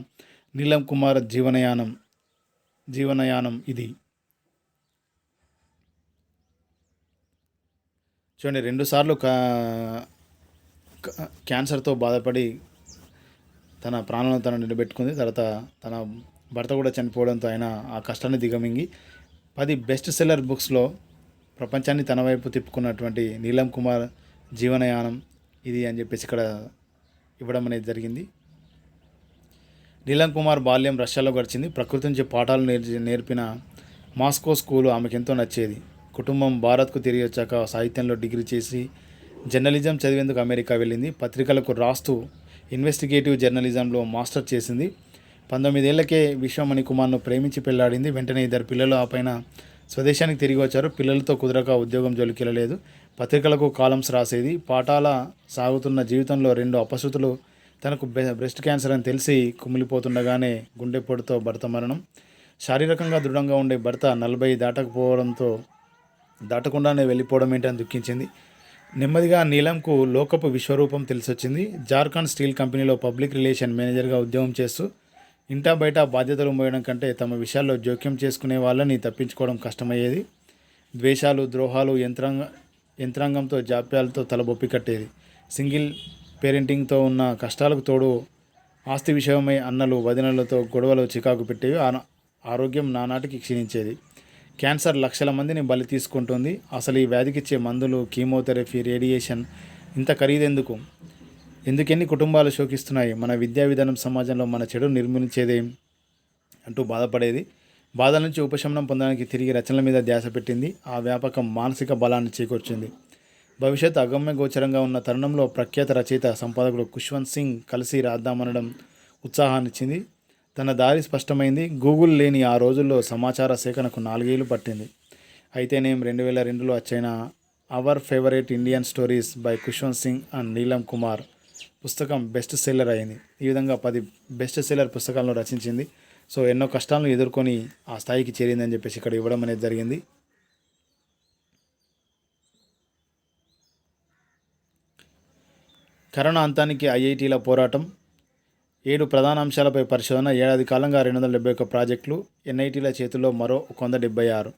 [SPEAKER 1] నీలం కుమార్ జీవనయానం ఇది. చూడండి, 2 సార్లు క్యాన్సర్తో బాధపడి తన ప్రాణాలను తను నిలబెట్టుకుంది. తర్వాత తన భర్త కూడా చనిపోవడంతో ఆయన ఆ కష్టాన్ని దిగమింగి 10 బెస్ట్ సెల్లర్ బుక్స్లో ప్రపంచాన్ని తన వైపు తిప్పుకున్నటువంటి నీలం కుమార్ జీవనయానం ఇది అని చెప్పేసి ఇక్కడ ఇవ్వడం అనేది జరిగింది. నీలం కుమార్ బాల్యం రష్యాలో గడిచింది. ప్రకృతి నుంచి పాఠాలు నేర్పిన మాస్కో స్కూలు ఆమెకు ఎంతో నచ్చేది. కుటుంబం భారత్కు తిరిగి వచ్చాక సాహిత్యంలో డిగ్రీ చేసి జర్నలిజం చదివేందుకు అమెరికా వెళ్ళింది. పత్రికలకు రాస్తూ ఇన్వెస్టిగేటివ్ జర్నలిజంలో మాస్టర్ చేసింది. 19 ఏళ్లకే విశ్వమణి కుమార్ను ప్రేమించి పెళ్లాడింది. వెంటనే 2 పిల్లలు ఆ పైన స్వదేశానికి తిరిగి వచ్చారు. పిల్లలతో కుదరక ఉద్యోగం జోలికెళ్ళలేదు. పత్రికలకు కాలమ్స్ రాసేది. పాఠాల సాగుతున్న జీవితంలో 2 అపశృతులు. తనకు బ్రెస్ట్ క్యాన్సర్ అని తెలిసి కుమిలిపోతుండగానే గుండెపోటుతో భర్త మరణం. శారీరకంగా దృఢంగా ఉండే భర్త 40 దాటకుండానే వెళ్ళిపోవడం ఏంటని దుఃఖించింది. నెమ్మదిగా నీలంకు లోకపు విశ్వరూపం తెలిసొచ్చింది. జార్ఖండ్ స్టీల్ కంపెనీలో పబ్లిక్ రిలేషన్ మేనేజర్గా ఉద్యోగం చేస్తూ ఇంటా బయట బాధ్యతలు మోయడం కంటే తమ విషయాల్లో జోక్యం చేసుకునే వాళ్ళని తప్పించుకోవడం కష్టమయ్యేది. ద్వేషాలు, ద్రోహాలు, యంత్రాంగంతో జాప్యాలతో తలబొప్పి కట్టేది. సింగిల్ పేరెంటింగ్తో ఉన్న కష్టాలకు తోడు ఆస్తి విషయమై అన్నలు, వదినలతో గొడవలు చికాకు పెట్టేవి. ఆరోగ్యం నానాటికి క్షీణించేది. క్యాన్సర్ లక్షల మందిని బలి తీసుకుంటుంది. అసలు ఈ వ్యాధికిచ్చే మందులు, కీమోథెరపీ, రేడియేషన్ ఇంత ఖరీదెందుకు? ఎందుకెన్ని కుటుంబాలు శోకిస్తున్నాయి? మన విద్యా విధానం సమాజంలో మన చెడు నిర్మూలించేదేం అంటూ బాధపడేది. బాధ నుంచి ఉపశమనం పొందడానికి తిరిగి రచనల మీద ధ్యాస పెట్టింది. ఆ వ్యాపకం మానసిక బలాన్ని చేకూర్చింది. భవిష్యత్ అగమ్య గోచరంగా ఉన్న తరుణంలో ప్రఖ్యాత రచయిత, సంపాదకుడు ఖుష్వంత్ సింగ్ కలిసి రాద్దామనడం ఉత్సాహాన్నిచ్చింది. తన దారి స్పష్టమైంది. గూగుల్ లేని ఆ రోజుల్లో సమాచార సేకరణకు 4 ఏళ్లు పట్టింది. అయితేనేం 2002లో వచ్చైన our favourite Indian stories by Khushwant Singh and Neelam Kumar పుస్తకం బెస్ట్ సెల్లర్ అయింది. ఈ విధంగా 10 బెస్ట్ సెల్లర్ పుస్తకాలను రచించింది. సో ఎన్నో కష్టాలను ఎదుర్కొని ఆ స్థాయికి చేరిందని చెప్పేసి ఇక్కడ ఇవ్వడం అనేది జరిగింది. కరోనా అంతానికి ఐఐటీల పోరాటం. 7 ప్రధాన అంశాలపై పరిశోధన. ఏడాది కాలంగా 271 ప్రాజెక్టులు. ఎన్ఐటీల చేతుల్లో మరో 176.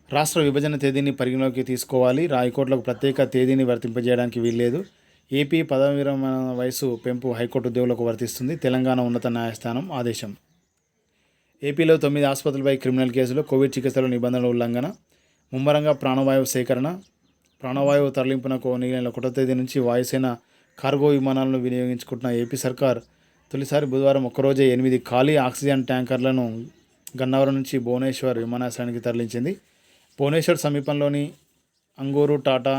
[SPEAKER 1] రాష్ట్ర విభజన తేదీని పరిగణలోకి తీసుకోవాలి. హైకోర్టులకు ప్రత్యేక తేదీని వర్తింపజేయడానికి వీల్లేదు. ఏపీ పదవి విరమణ వయసు పెంపు హైకోర్టు ఉద్యోగులకు వర్తిస్తుంది. తెలంగాణ ఉన్నత న్యాయస్థానం ఆదేశం. ఏపీలో 9 ఆసుపత్రులపై క్రిమినల్ కేసులు. కోవిడ్ చికిత్సలో నిబంధనల ఉల్లంఘన. ముమ్మరంగా ప్రాణవాయువు సేకరణ. ప్రాణవాయువు తరలింపునకు నెల 1వ తేదీ నుంచి వాయుసేన కార్గో విమానాలను వినియోగించుకుంటున్న ఏపీ సర్కార్ తొలిసారి బుధవారం ఒక్కరోజే 8 ఖాళీ ఆక్సిజన్ ట్యాంకర్లను గన్నవరం నుంచి భువనేశ్వర్ విమానాశ్రయానికి తరలించింది. భువనేశ్వర్ సమీపంలోని అంగూరు టాటా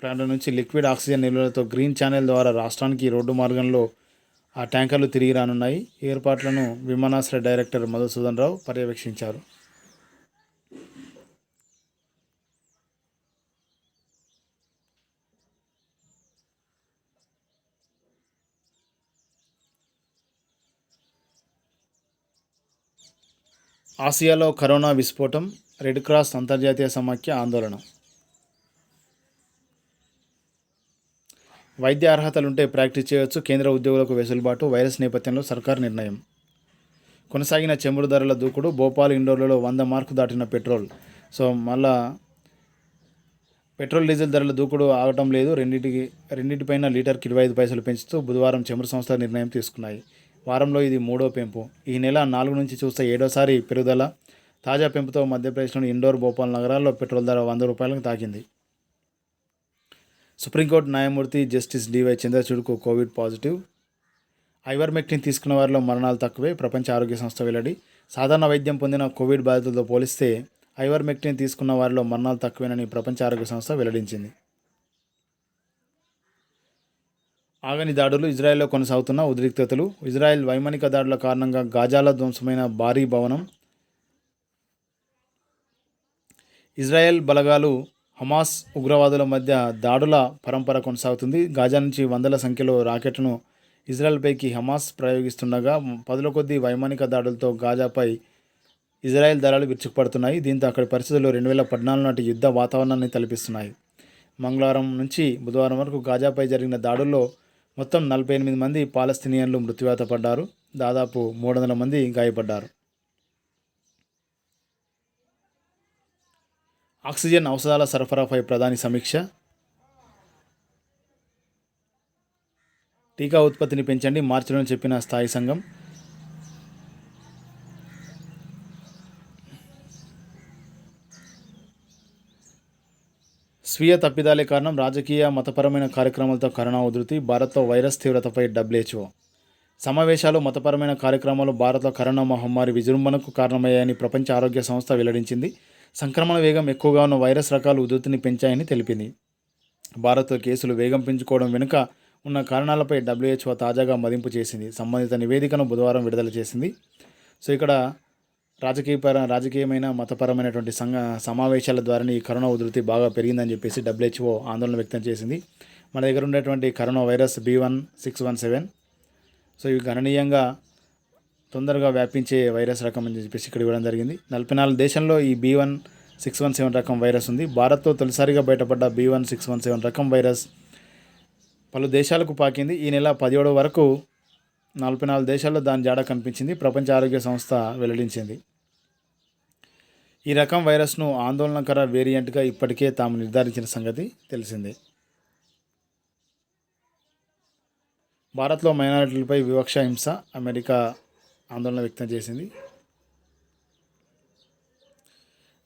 [SPEAKER 1] ప్లాంట్ల నుంచి లిక్విడ్ ఆక్సిజన్ నిల్వలతో గ్రీన్ ఛానల్ ద్వారా రాష్ట్రానికి రోడ్డు మార్గంలో ఆ ట్యాంకర్లు తిరిగి రానున్నాయి. ఏర్పాట్లను విమానాశ్రయ డైరెక్టర్ మధుసూదన్ రావు పర్యవేక్షించారు. ఆసియాలో కరోనా విస్ఫోటం. రెడ్ క్రాస్ అంతర్జాతీయ సమాఖ్య ఆందోళన. వైద్య అర్హతలుంటే ప్రాక్టీస్ చేయవచ్చు. కేంద్ర ఉద్యోగులకు వెసులుబాటు. వైరస్ నేపథ్యంలో సర్కారు నిర్ణయం. కొనసాగిన చమురు ధరల దూకుడు. భోపాల్ ఇండోర్లలో 100 మార్కు దాటిన పెట్రోల్. సో మళ్ళా పెట్రోల్ డీజిల్ ధరల దూకుడు ఆగటం లేదు. రెండింటిపైన లీటర్కి 25 పైసలు పెంచుతూ బుధవారం చమురు సంస్థలు నిర్ణయం తీసుకున్నాయి. వారంలో ఇది 3వ పెంపు. ఈ నెల 4 నుంచి చూస్తే 7వసారి పెరుగుదల. తాజా పెంపుతో మధ్యప్రదేశ్లోని ఇండోర్, భోపాల్ నగరాల్లో పెట్రోల్ ధర 100 రూపాయలకు తాకింది. సుప్రీంకోర్టు న్యాయమూర్తి జస్టిస్ డివై చంద్రచూడ్కు కోవిడ్ పాజిటివ్. ఐవర్మెక్టిన్ తీసుకున్న వారిలో మరణాలు తక్కువే. ప్రపంచ ఆరోగ్య సంస్థ వెల్లడి. సాధారణ వైద్యం పొందిన కోవిడ్ బాధితులతో పోలిస్తే ఐవర్మెక్టిన్ తీసుకున్న వారిలో మరణాలు తక్కువేనని ప్రపంచ ఆరోగ్య సంస్థ వెల్లడించింది. ఆగని దాడులు. ఇజ్రాయెల్లో కొనసాగుతున్న ఉద్రిక్తతలు. ఇజ్రాయెల్ వైమానిక దాడుల కారణంగా గాజాలో ధ్వంసమైన భారీ భవనం. ఇజ్రాయెల్ బలగాలు హమాస్ ఉగ్రవాదుల మధ్య దాడుల పరంపర కొనసాగుతుంది. గాజా నుంచి వందల సంఖ్యలో రాకెట్లను ఇజ్రాయెల్పైకి హమాస్ ప్రయోగిస్తుండగా 10ల కొద్దీ వైమానిక దాడులతో గాజాపై ఇజ్రాయెల్ దళాలు విరుచుకుపడుతున్నాయి. దీంతో అక్కడి పరిస్థితులు 2014 నాటి యుద్ధ వాతావరణాన్ని తలపిస్తున్నాయి. మంగళవారం నుంచి బుధవారం వరకు గాజాపై జరిగిన దాడుల్లో మొత్తం 48 మంది పాలస్తీనియన్లు మృత్యువాత పడ్డారు. దాదాపు 300 మంది గాయపడ్డారు. ఆక్సిజన్ ఔషధాల సరఫరాపై ప్రధాని సమీక్ష. టీకా ఉత్పత్తిని పెంచండి మార్చిలో చెప్పిన స్థాయి సంఘం. స్వీయ తప్పిదాలే కారణం. రాజకీయ మతపరమైన కార్యక్రమాలతో కరోనా ఉధృతి. భారత్లో వైరస్ తీవ్రతపై WHO. సమావేశాలు, మతపరమైన కార్యక్రమాలు భారత్లో కరోనా మహమ్మారి విజృంభణకు కారణమయ్యాయని ప్రపంచ ఆరోగ్య సంస్థ వెల్లడించింది. సంక్రమణ వేగం ఎక్కువగా ఉన్న వైరస్ రకాలు ఉధృతిని పెంచాయని తెలిపింది. భారత్లో కేసులు వేగం పెంచుకోవడం వెనుక ఉన్న కారణాలపై WHO తాజాగా మదింపు చేసింది. సంబంధిత నివేదికను బుధవారం విడుదల చేసింది. సో ఇక్కడ రాజకీయమైన మతపరమైనటువంటి సమావేశాల ద్వారానే ఈ కరోనా ఉధృతి బాగా పెరిగిందని చెప్పేసి WHO ఆందోళన వ్యక్తం చేసింది. మన దగ్గర ఉండేటువంటి కరోనా వైరస్ B1617. సో ఇవి గణనీయంగా తొందరగా వ్యాపించే వైరస్ రకం అని చెప్పేసి ఇక్కడ ఇవ్వడం జరిగింది. 44 దేశాల్లో ఈ B1617 రకం వైరస్ ఉంది. భారత్లో తొలిసారిగా బయటపడ్డ B1617 రకం వైరస్ పలు దేశాలకు పాకింది. ఈ నెల 17 వరకు 44 దేశాల్లో దాని జాడ కనిపించింది. ప్రపంచ ఆరోగ్య సంస్థ వెల్లడించింది. ఈ రకం వైరస్ను ఆందోళనకర వేరియంట్గా ఇప్పటికే తాము నిర్ధారించిన సంగతి తెలిసిందే. భారత్లో మైనారిటీలపై వివక్ష, హింస. అమెరికా ఆందోళన వ్యక్తం చేసింది.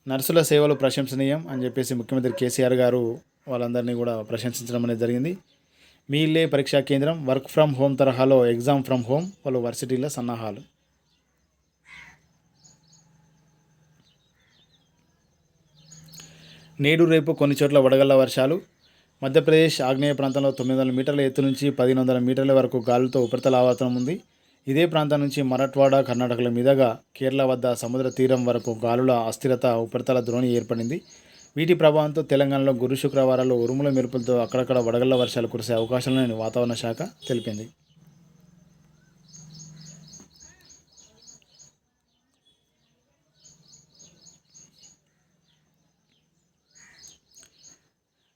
[SPEAKER 1] నర్సుల సేవలు ప్రశంసనీయం అని చెప్పేసి ముఖ్యమంత్రి కేసీఆర్ గారు వాళ్ళందరినీ కూడా ప్రశంసించడం అనేది జరిగింది. మీ ఇల్లే పరీక్షా కేంద్రం. వర్క్ ఫ్రమ్ హోమ్ తరహాలో ఎగ్జామ్ ఫ్రమ్ హోమ్. పలు వర్సిటీల సన్నాహాలు. నేడు రేపు కొన్ని చోట్ల వడగళ్ల వర్షాలు. మధ్యప్రదేశ్ ఆగ్నేయ ప్రాంతంలో 900 మీటర్ల ఎత్తు నుంచి 1500 మీటర్ల వరకు గాలులతో ఉపరితల ఆవర్తనం ఉంది. ఇదే ప్రాంతం నుంచి మరాఠ్వాడా, కర్ణాటకల మీదుగా కేరళ వద్ద సముద్ర తీరం వరకు గాలుల అస్థిరత ఉపరితల ద్రోణి ఏర్పడింది. వీటి ప్రభావంతో తెలంగాణలో గురు శుక్రవారాల్లో ఉరుముల మెరుపులతో అక్కడక్కడ వడగళ్ల వర్షాలు కురిసే అవకాశాలను వాతావరణ శాఖ తెలిపింది.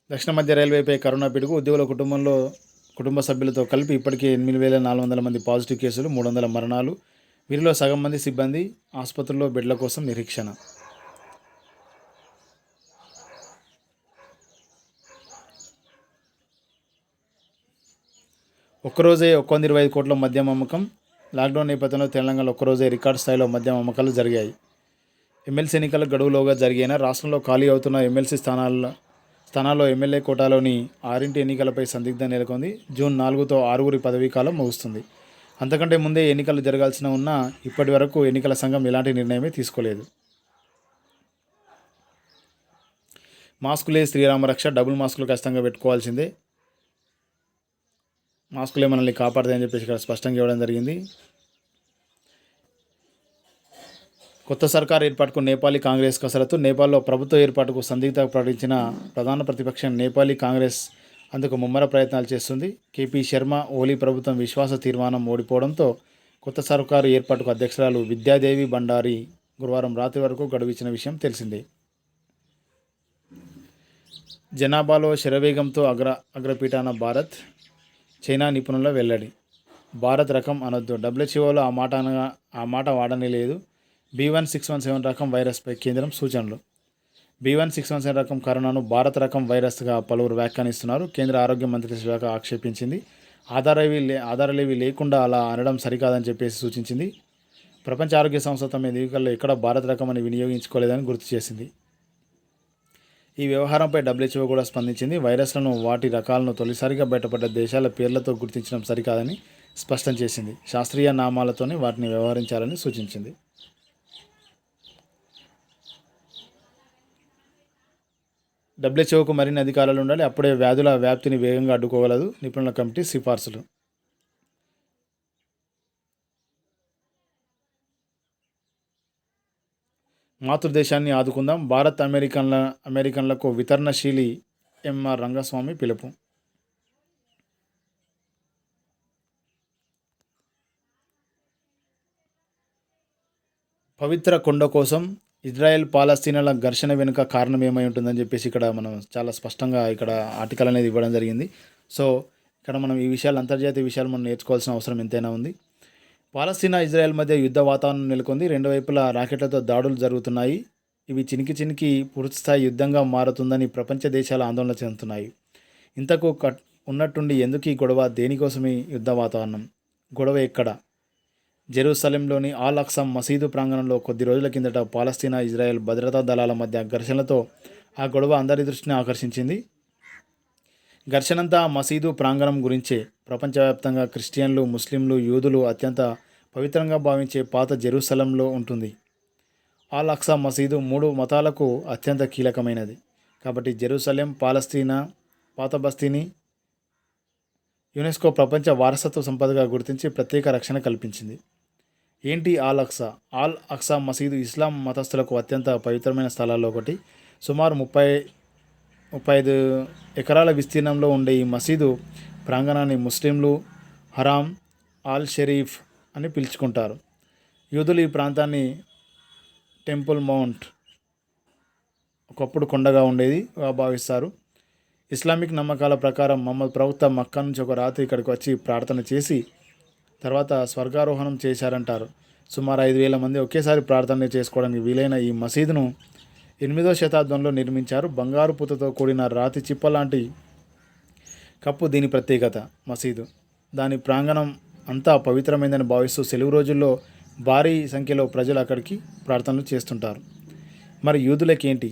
[SPEAKER 1] దక్షిణ మధ్య రైల్వేపై కరోనా పిడుగు. ఉద్యోగుల కుటుంబ సభ్యులతో కలిపి ఇప్పటికే 8,400 మంది పాజిటివ్ కేసులు, 300 మరణాలు. వీరిలో సగం మంది సిబ్బంది. ఆసుపత్రుల్లో బెడ్ల కోసం నిరీక్షణ. ఒక్కరోజే 125 కోట్ల మద్యం అమ్మకం. లాక్డౌన్ నేపథ్యంలో తెలంగాణలో ఒక్కరోజే రికార్డు స్థాయిలో మద్యం అమ్మకాలు జరిగాయి. ఎమ్మెల్సీ ఎన్నికల గడువులోగా జరిగిన రాష్ట్రంలో ఖాళీ అవుతున్న ఎమ్మెల్సీ స్థానాల్లో ఎమ్మెల్యే కోటాలోని 6 ఎన్నికలపై సందిగ్ధం నెలకొంది. జూన్ 4తో 6 పదవీ కాలం ముగుస్తుంది. అంతకంటే ముందే ఎన్నికలు జరగాల్సిన ఉన్నా ఇప్పటి వరకు ఎన్నికల సంఘం ఎలాంటి నిర్ణయమే తీసుకోలేదు. మాస్కులే శ్రీరామ రక్ష. డబుల్ మాస్కులు ఖచ్చితంగా పెట్టుకోవాల్సిందే. మాస్కులే మనల్ని కాపాడతాయని చెప్పేసి ఇక్కడ స్పష్టంగా ఇవ్వడం జరిగింది. కొత్త సర్కార్ ఏర్పాటుకు నేపాలీ కాంగ్రెస్ కసరత్తు. నేపాల్లో ప్రభుత్వ ఏర్పాటుకు సందిగ్ధత ప్రకటించిన ప్రధాన ప్రతిపక్షం నేపాలీ కాంగ్రెస్ అందుకు ముమ్మర ప్రయత్నాలు చేస్తుంది. కేపీ శర్మ ఓలీ ప్రభుత్వం విశ్వాస తీర్మానం ఓడిపోవడంతో కొత్త సర్కారు ఏర్పాటుకు అధ్యక్షురాలు విద్యాదేవి భండారి గురువారం రాత్రి వరకు గడువు ఇచ్చిన విషయం తెలిసిందే. జనాభాలో శరవేగంతో అగ్రపీఠాన భారత్, చైనా నిపుణుల వెల్లడి. భారత్ రకం అనొద్దు, డబ్ల్యూహెచ్ఓలో ఆ మాట వాడనే లేదు. B1617 రకం వైరస్పై కేంద్రం సూచనలు. B1617 రకం కరోనాను భారత రకం వైరస్గా పలువురు వ్యాఖ్యానిస్తున్నారు. కేంద్ర ఆరోగ్య మంత్రిత్వ శాఖ ఆక్షేపించింది. ఆధారాలేవి లేకుండా అలా అనడం సరికాదని చెప్పేసి సూచించింది. ప్రపంచ ఆరోగ్య సంస్థ తమ ఎన్నికల్లో ఎక్కడ భారత రకం అని వినియోగించుకోలేదని గుర్తు చేసింది. ఈ వ్యవహారంపై డబ్ల్యూహెచ్ఓ కూడా స్పందించింది. వైరస్లను, వాటి రకాలను తొలిసారిగా బయటపడ్డ దేశాల పేర్లతో గుర్తించడం సరికాదని స్పష్టం చేసింది. శాస్త్రీయ నామాలతోనే వాటిని వ్యవహరించాలని సూచించింది. డబ్ల్యూహెచ్ఓకు మరిన్ని అధికారాలు ఉండాలి, అప్పుడే వ్యాధుల వ్యాప్తిని వేగంగా అడ్డుకోగలదు. నిపుణుల కమిటీ సిఫార్సులు. మాతృదేశాన్ని ఆదుకుందాం, భారత్ అమెరికన్లకు వితరణశీలి ఎంఆర్ రంగస్వామి పిలుపు. పవిత్ర కొండ కోసం ఇజ్రాయెల్ పాలస్తీనాల ఘర్షణ వెనుక కారణం ఏమై ఉంటుందని చెప్పేసి ఇక్కడ మనం చాలా స్పష్టంగా ఇక్కడ ఆర్టికల్ అనేది ఇవ్వడం జరిగింది. సో ఇక్కడ మనం ఈ విషయాలు, అంతర్జాతీయ విషయాలు మనం నేర్చుకోవాల్సిన అవసరం ఎంతైనా ఉంది. పాలస్తీనా, ఇజ్రాయెల్ మధ్య యుద్ధ వాతావరణం నెలకొంది. రెండు వైపులా రాకెట్లతో దాడులు జరుగుతున్నాయి. ఇవి చినికి పూర్తిస్థాయి యుద్ధంగా మారుతుందని ప్రపంచ దేశాలు ఆందోళన చెందుతున్నాయి. ఇంతకు ఉన్నట్టుండి ఎందుకు ఈ గొడవ? దేనికోసమే యుద్ధ వాతావరణం? గొడవ ఎక్కడ? జెరూసలేంలోని ఆల్ అక్సా మసీదు ప్రాంగణంలో కొద్ది రోజుల కిందట పాలస్తీనా, ఇజ్రాయెల్ భద్రతా దళాల మధ్య ఘర్షణలతో ఆ గొడవ అందరి దృష్టిని ఆకర్షించింది. ఘర్షణంతా మసీదు ప్రాంగణం గురించే. ప్రపంచవ్యాప్తంగా క్రిస్టియన్లు, ముస్లింలు, యూదులు అత్యంత పవిత్రంగా భావించే పాత జెరూసలంలో ఉంటుంది. ఆల్ అక్సా మసీదు 3 మతాలకు అత్యంత కీలకమైనది. కాబట్టి జెరూసలేం, పాలస్తీనా, పాత బస్తీని యునెస్కో ప్రపంచ వారసత్వ సంపదగా గుర్తించి ప్రత్యేక రక్షణ కల్పించింది. ఏంటి ఆల్ అక్సా? ఆల్ అక్సా మసీదు ఇస్లాం మతస్థులకు అత్యంత పవిత్రమైన స్థలాల్లో ఒకటి. సుమారు 35 ఎకరాల విస్తీర్ణంలో ఉండే ఈ మసీదు ప్రాంగణాన్ని ముస్లింలు హరామ్ ఆల్ షరీఫ్ అని పిలుచుకుంటారు. యూదులు ఈ ప్రాంతాన్ని టెంపుల్ మౌంట్, ఒకప్పుడు కొండగా ఉండేది భావిస్తారు. ఇస్లామిక్ నమ్మకాల ప్రకారం మహమ్మద్ ప్రవక్త మక్కా నుంచి ఒక రాత్రి ఇక్కడికి వచ్చి ప్రార్థన చేసి తర్వాత స్వర్గారోహణం చేశారంటారు. సుమారు 5,000 మంది ఒకేసారి ప్రార్థన చేసుకోవడానికి వీలైన ఈ మసీదును 8వ శతాబ్దంలో నిర్మించారు. బంగారు పూతతో కూడిన రాతి చిప్ప లాంటి కప్పు దీని ప్రత్యేకత. మసీదు, దాని ప్రాంగణం అంతా పవిత్రమైందని భావిస్తూ సెలవు రోజుల్లో భారీ సంఖ్యలో ప్రజలు అక్కడికి ప్రార్థనలు చేస్తుంటారు. మరి యూదులకేంటి?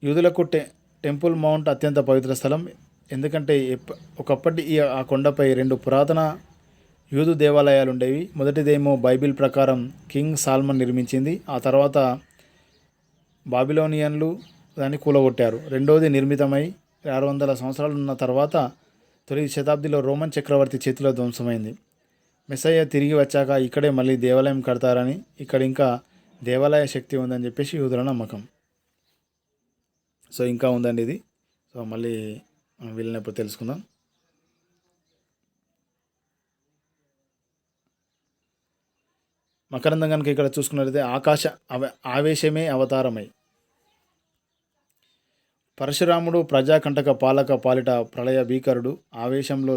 [SPEAKER 1] యూదులకు టెంపుల్ మౌంట్ అత్యంత పవిత్ర స్థలం. ఎందుకంటే ఒకప్పటి ఆ కొండపై 2 పురాతన యూదు దేవాలయాలు ఉండేవి. మొదటిదేమో బైబిల్ ప్రకారం కింగ్ సాల్మన్ నిర్మించింది. ఆ తర్వాత బాబిలోనియన్లు దాన్ని కూలగొట్టారు. రెండవది నిర్మితమై 600 సంవత్సరాలు ఉన్న తర్వాత తొలి శతాబ్దిలో రోమన్ చక్రవర్తి చేతిలో ధ్వంసమైంది. మెస్సయ్య తిరిగి వచ్చాక ఇక్కడే మళ్ళీ దేవాలయం కడతారని, ఇక్కడ ఇంకా దేవాలయ శక్తి ఉందని చెప్పేసి యూదుల నమ్మకం. సో ఇంకా ఉందండి ఇది. సో మళ్ళీ మనం వెళ్ళినప్పుడు తెలుసుకుందాం. మకరందం కనుక ఇక్కడ చూసుకున్నట్లయితే ఆవేశమే అవతారమై. పరశురాముడు ప్రజాకంటక పాలక పాలిట ప్రళయ భీకరుడు, ఆవేశంలో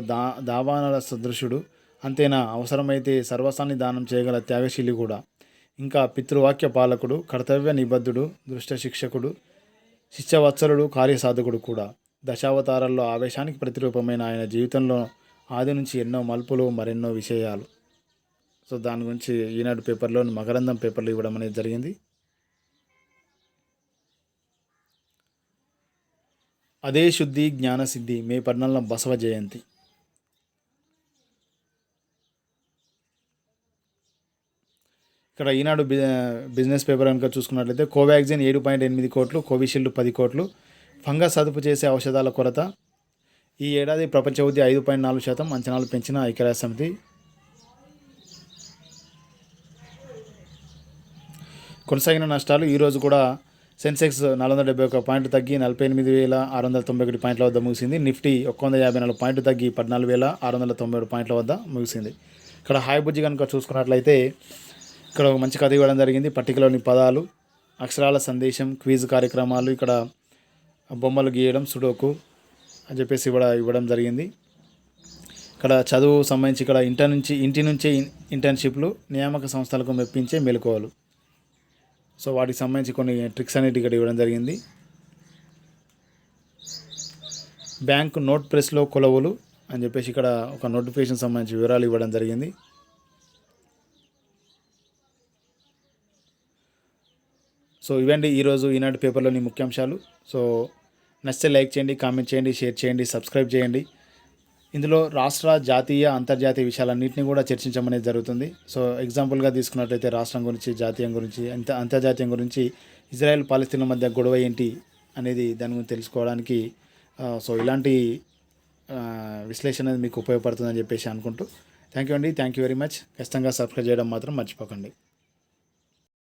[SPEAKER 1] దావానల సదృశుడు, అంతేనా అవసరమైతే సర్వస్వాన్ని దానం చేయగల త్యాగశీలి కూడా. ఇంకా పితృవాక్య పాలకుడు, కర్తవ్య నిబద్ధుడు, దృష్ట శిక్షకుడు, శిష్యవత్సలుడు, కార్యసాధకుడు కూడా. దశావతారాల్లో ఆవేశానికి ప్రతిరూపమైన ఆయన జీవితంలో ఆది నుంచి ఎన్నో మలుపులు, మరెన్నో విషయాలు. సో దాని గురించి ఈనాడు పేపర్లో, మకరందం పేపర్లో ఇవ్వడం అనేది జరిగింది. అదే శుద్ధి జ్ఞానసిద్ధి, మే 14 బసవ జయంతి. ఇక్కడ ఈనాడు బిజినెస్ పేపర్ కనుక చూసుకున్నట్లయితే కోవాక్సిన్ 7.8 కోట్లు, కోవిషీల్డ్ 10 కోట్లు, ఫంగస్ అదుపు చేసే ఔషధాల కొరత. ఈ ఏడాది ప్రపంచ వృద్ధి 5.4% అంచనాలు పెంచిన ఐక్యరాజ్య సమితి. కొనసాగిన నష్టాలు. ఈరోజు కూడా సెన్సెక్స్ 471 పాయింట్లు తగ్గి 48,691 పాయింట్ల వద్ద ముగిసింది. నిఫ్టీ 154 పాయింట్లు తగ్గి 14,697 పాయింట్ల వద్ద ముగిసింది. ఇక్కడ హాయ్ బుజ్జి కనుక చూసుకున్నట్లయితే ఇక్కడ ఒక మంచి కథ ఇవ్వడం జరిగింది. పట్టికలోని పదాలు, అక్షరాల సందేశం, క్విజ్ కార్యక్రమాలు, ఇక్కడ బొమ్మలు గీయడం సుడోకు అని చెప్పేసి ఇవ్వడం జరిగింది. ఇక్కడ చదువు సంబంధించి ఇక్కడ ఇంటి నుంచే ఇంటర్న్షిప్లు నియామక సంస్థలకు మెప్పించే మెలకువలు. సో వాటికి సంబంధించి కొన్ని ట్రిక్స్ అనేవి ఇక్కడ ఇవ్వడం జరిగింది. బ్యాంక్ నోట్ ప్రెస్లో కొలవులు అని చెప్పేసి ఇక్కడ ఒక నోటిఫికేషన్ సంబంధించి వివరాలు ఇవ్వడం జరిగింది. సో ఇవండి ఈరోజు ఈనాడు పేపర్లోని ముఖ్యాంశాలు. సో నచ్చితే లైక్ చేయండి, కామెంట్ చేయండి, షేర్ చేయండి, సబ్స్క్రైబ్ చేయండి. ఇందులో రాష్ట్ర, జాతీయ, అంతర్జాతీయ విషయాలన్నింటినీ కూడా చర్చించమనేది జరుగుతుంది. సో ఎగ్జాంపుల్గా తీసుకున్నట్లయితే రాష్ట్రం గురించి, జాతీయం గురించి, అంతర్జాతీయం గురించి, ఇజ్రాయెల్ పాలస్తీన్ల మధ్య గొడవ ఏంటి అనేది దాని గురించి తెలుసుకోవడానికి సో ఇలాంటి విశ్లేషణ మీకు ఉపయోగపడుతుందని చెప్పేసి అనుకుంటూ థ్యాంక్ యూ అండి. Thank you very much. ఖచ్చితంగా సబ్స్క్రైబ్ చేయడం మాత్రం మర్చిపోకండి.